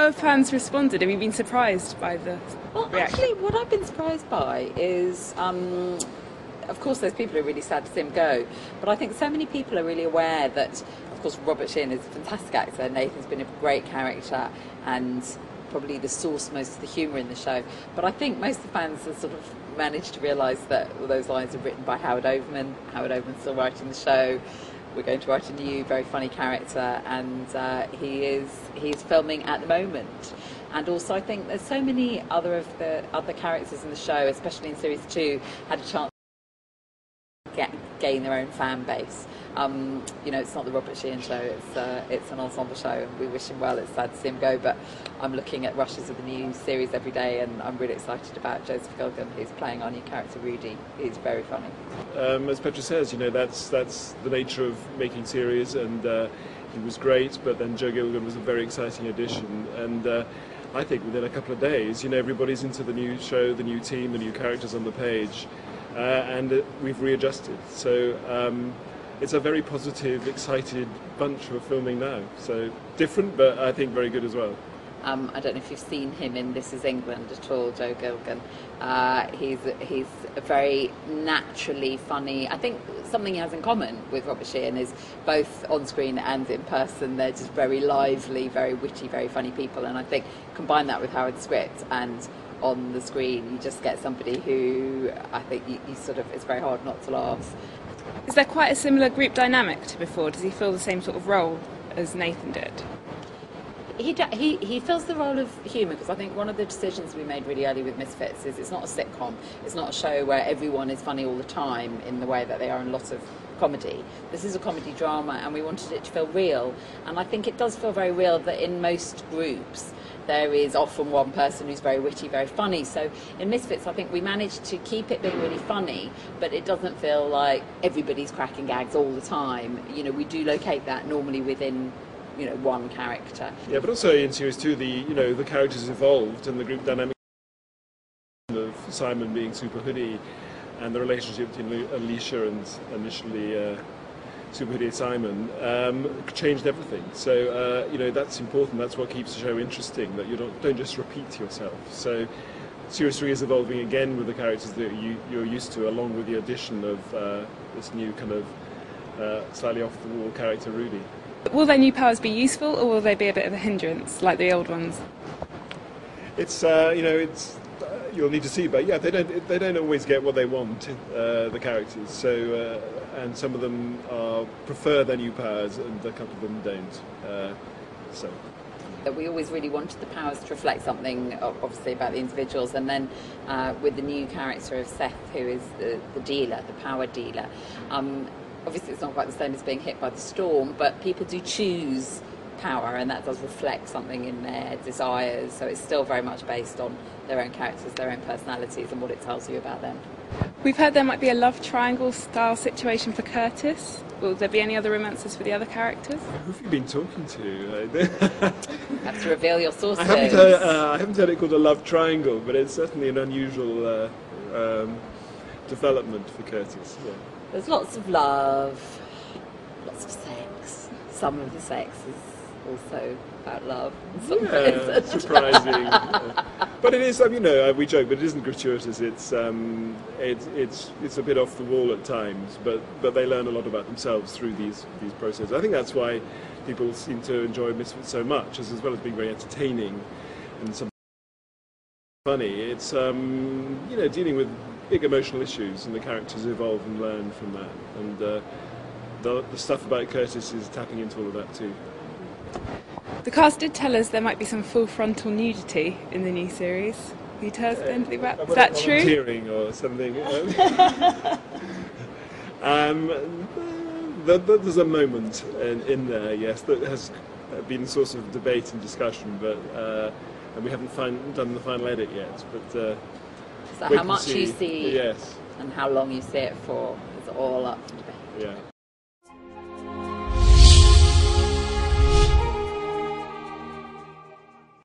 have fans responded? Have you been surprised by the reaction? Actually, what I've been surprised by is, of course, there's people who are really sad to see him go, but I think so many people are really aware that, of course, Robert Sheehan is a fantastic actor. Nathan's been a great character and probably the source most of the humour in the show. But I think most of the fans have sort of managed to realise that all those lines are written by Howard Overman. Howard Overman's still writing the show. We're going to write a new, very funny character, and he's filming at the moment. And also, I think there's so many other characters in the show, especially in series 2, had a chance to gain their own fan base. It's not the Robert Sheehan show, it's an ensemble show, and we wish him well. It's sad to see him go, but I'm looking at rushes of the new series every day, and I'm really excited about Joseph Gilgun, who's playing our new character Rudy. He's very funny. As Petra says, that's the nature of making series, and he was great, but then Joe Gilgun was a very exciting addition, and I think within a couple of days, everybody's into the new show, the new team, the new characters on the page, and we've readjusted. So it's a very positive, excited bunch who are filming now. So different, but I think very good as well. I don't know if you've seen him in This Is England at all, Joe Gilgun. He's a very naturally funny. I think something he has in common with Robert Sheehan is both on screen and in person, they're just very lively, very witty, very funny people. And I think combine that with Howard's script, and on the screen you just get somebody who I think you sort of, it's very hard not to laugh. Is there quite a similar group dynamic to before? Does he fill the same sort of role as Nathan did? He fills the role of humour, because I think one of the decisions we made really early with Misfits is it's not a sitcom. It's not a show where everyone is funny all the time in the way that they are in lots of comedy. This is a comedy drama, and we wanted it to feel real. And I think it does feel very real that in most groups there is often one person who's very witty, very funny. So in Misfits, I think we managed to keep it being really funny, but it doesn't feel like everybody's cracking gags all the time. We do locate that normally within one character. Yeah, but also in series 2, the characters evolved, and the group dynamic of Simon being super hoodie, and the relationship between Alicia and initially super hoodie Simon changed everything. So that's important. That's what keeps the show interesting. That you don't just repeat yourself. So series 3 is evolving again with the characters that you're used to, along with the addition of this new kind of slightly off the wall character Rudy. Will their new powers be useful, or will they be a bit of a hindrance, like the old ones? It's you'll need to see, but yeah, they don't always get what they want, the characters. So and some of them prefer their new powers, and a couple of them don't. We always really wanted the powers to reflect something, obviously, about the individuals, and then with the new character of Seth, who is the dealer, the power dealer. Obviously, it's not quite the same as being hit by the storm, but people do choose power, and that does reflect something in their desires. So it's still very much based on their own characters, their own personalities, and what it tells you about them. We've heard there might be a love triangle style situation for Curtis. Will there be any other romances for the other characters? Who have you been talking to? You have to reveal your sources. I haven't heard it called a love triangle, but it's certainly an unusual development for Curtis. Yeah. There's lots of love, lots of sex. Some of the sex is also about love. Yeah, surprising. But it is, we joke, but it isn't gratuitous. It's a bit off the wall at times, but they learn a lot about themselves through these processes. I think that's why people seem to enjoy Misfits so much, as well as being very entertaining and some funny. It's dealing with big emotional issues, and the characters evolve and learn from that. And the stuff about Curtis is tapping into all of that too. The cast did tell us there might be some full frontal nudity in the new series. Can you tell us anything about that? Is that true? Volunteering or something. There's a moment in there, yes, that has been a source of debate and discussion, but and we haven't done the final edit yet. But so how much you see, yes, and how long you see it for, is all up for debate. Yeah.